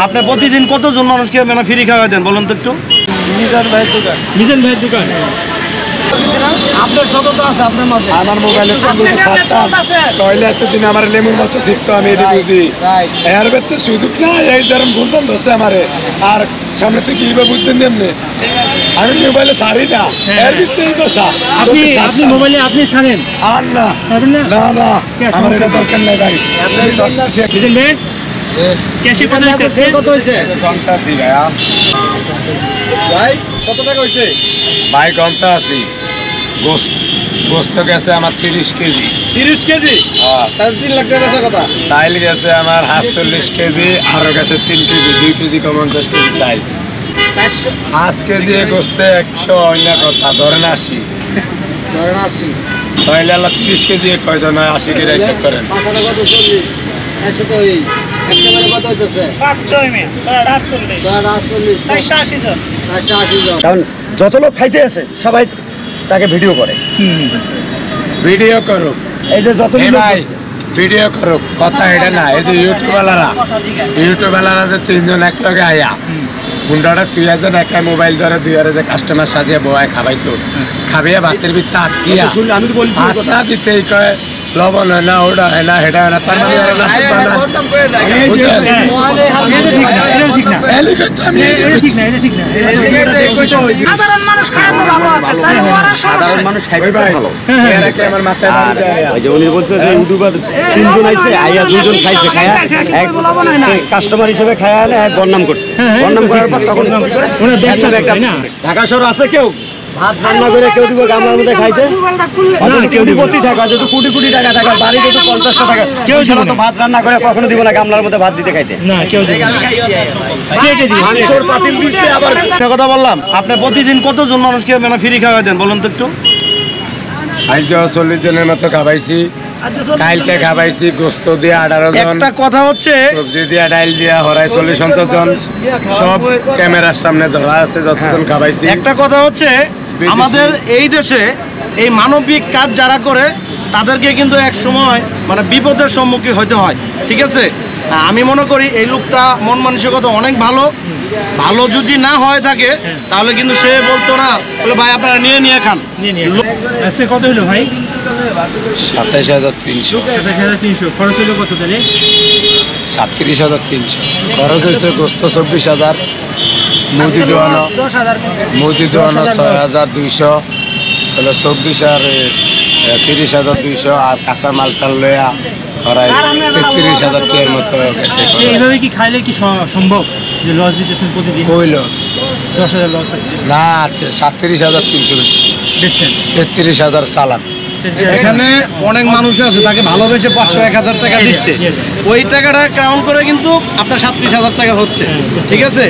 আপনি প্রতিদিন কতজন মানুষকে মানে ফ্রি খাওয়া দেন বলুন তো একটু? মিজান ভাইয়ের দোকান। মিজান ভাইয়ের দোকান। আপনার সততা আছে আপনার মাঝে। আমার মোবাইলে টয়লে একটা দিন আমার লেমুর মতো শিখতো আমি এটা বুঝি এর ভেতরে সুযোগ না এই ধরুন বন্ধন ধরছে আমারে আর সামনে থেকে কিভাবে বুঝতেন এমনি আমি মোবাইলে ছাড়ি না এর ভিতরে দশা আপনি মোবাইলে আপনি ছাড়েন আর না ছাড়বেন না? না না আমার এটা দরকার নাই ভাই মিজান ভাই ক্যাশে কত হয়েছে? ঘন্টা আছি ভাইয়া ভাই কত টাকা হয়েছে? ভাই ঘন্টা আছি গোস্ত গেছে আমার 30 কেজি। 30 কেজি? হ্যাঁ তাহলে 3 লাখ টাকা বেচা কথা। চাইল গেছে আমার 48 কেজি আরো গেছে 3 কেজি 2 কেজি 50 কেজি চাইল 5 কেজি গোস্তে 100 অন্য কথা ধরেন 80 তাহলে আল্লাহ 30 কেজি কয়জন হয় 80 কেজি হিসাব করেন 5 কত 40 100 তো এই একটা করে কত হইতাছে 5 মে 48 480 জন। কারণ যত লোক খাইতে আসে সবাই তাকে ভিডিও করে ভিডিও করুক এই যে যত ভাই ভিডিও করুক কথা এটা না এই যে ইউটিউবওয়ালারা যে 3 জন এক লগে আয়া গুন্ডাটা 3000 একটা মোবাইল ধরে 2000 কাস্টমার সাজিয়ে বয় খাবাইতো খাবিয়া ভাতের ভিতরে আটকিয়া আমি তো বলছি আটনা দিতেই কয় লবণ হয় না ওটা হয় না হেটা হয় না তার মানে আর না সাধারণ মানুষ খায় তো ভালো আছে তাই ওরা সাধারণ মানুষ খাইতে ভালো আমার মাথায় ওই যে উনি বলছে যে ইউটিউবার 3 জন আইছে আইয়া 2 জন খাইছে খায়া এক কাস্টমার হিসেবে খায়া না এক বদনাম করছে বদনাম করার পর তখন উনি ব্যবসা একটা ঢাকা শহর আছে কেউ ভাত রান্না করে কেউ দিব গামলার মধ্যে খাইতে কেউ দিব টাকা যদি কোটি কোটি টাকা টাকা বাড়িতে তো 50 টাকা কেউ ছিল তো ভাত রান্না করে কখনো দিব না গামলার মধ্যে ভাত দিতে খাইতে না কেউ দিবে না মাংসর পাতিল দিচ্ছে আবার একটা কথা বললাম আপনি প্রতিদিন কতজন মানুষকে মানে ফ্রি খাওয়া দেন বলুন তো একটু? আজ 40 জনের মতো খাবাইছি কালকে খাবাইছি গোস্ত দিয়ে 18 জন একটা কথা হচ্ছে সবজি দিয়ে ডাইল দিয়ে হরাই 40-50 জন সব ক্যামেরার সামনে ধরা আছে যতজন খাবাইছি একটা কথা হচ্ছে আমাদের এই দেশে এই মানবিক কাজ যারা করে তাদেরকে কিন্তু এক সময় মানে বিপদের সম্মুখীন হতে হয় ঠিক আছে আমি মনে করি এই লোকটা মন মানসিকতা অনেক ভালো ভালো যদি না হয় থাকে তাহলে কিন্তু সে বলতো না বলে ভাই আপনারা নিয়ে খান আজকে কত হলো ভাই 27300 27300 খরচ হলো কত তাহলে 37300 খরচ হয়েছে গোস্ত 24000 মুদি দোয়ানো 6200 হলো 24 আর 30200 আর কাঁচা মালটা লয়া প্রায় 33000 টাকার মতো গেছে এইভাবে কি খাইলে কি সম্ভব যে লস দিতেছেন প্রতিদিন কই লস 10000 লস আছে না 37300 বেশি দেখছেন 33000 চালান এখানে অনেক মানুষ আছে তাকে ভালোবেসে 500-1000 টাকা দিচ্ছে ওই টাকাটা কাউন্ট করে কিন্তু আপনার 37000 টাকা হচ্ছে ঠিক আছে